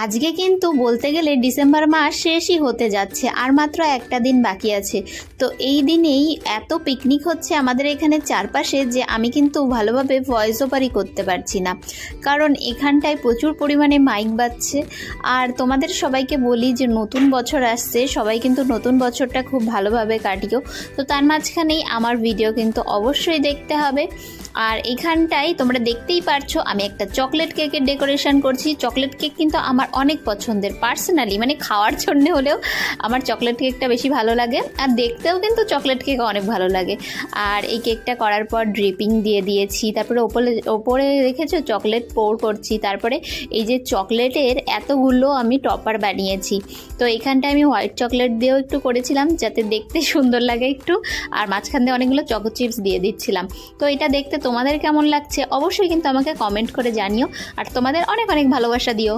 আজকে কিন্তু বলতে গেলে ডিসেম্বর মাস শেষই হতে যাচ্ছে, আর মাত্র একটা দিন বাকি আছে। তো এই দিনেই এত পিকনিক হচ্ছে আমাদের এখানে চারপাশে যে আমি কিন্তু ভালোভাবে ভয়েস ওভারই করতে পারছি না, কারণ এখানটায় প্রচুর পরিমাণে মাইক বাজছে। আর তোমাদের সবাইকে বলি যে নতুন বছর আসছে, সবাই কিন্তু নতুন বছরটা খুব ভালোভাবে কাটিও। তো তার মাঝখানেই আমার ভিডিও কিন্তু অবশ্যই দেখতে হবে। আর এখানটায় তোমরা দেখতেই পারছো আমি একটা চকলেট কেকের ডেকোরেশন করছি। চকলেট কেক কিন্তু আমার অনেক পছন্দের, পার্সোনালি মানে খাওয়ার জন্য হলেও আমার চকলেট কেকটা বেশি ভালো লাগে, আর দেখতেও কিন্তু চকলেট কেক অনেক ভালো লাগে। আর এই কেকটা করার পর ড্রিপিং দিয়ে দিয়েছি, তারপরে ওপরে রেখেছো চকলেট পোর করছি, তারপরে এই যে চকলেটের এতগুলো আমি টপার বানিয়েছি। তো এখানটায় আমি হোয়াইট চকলেট দিয়েও একটু করেছিলাম যাতে দেখতে সুন্দর লাগে একটু, আর মাঝখান দিয়ে অনেকগুলো চকো চিপস দিয়ে দিচ্ছিলাম। তো এটা দেখতে তোমাদের কেমন লাগছে অবশ্যই কিন্তু আমাকে কমেন্ট করে জানিও, আর তোমাদের অনেক অনেক ভালোবাসা দিও।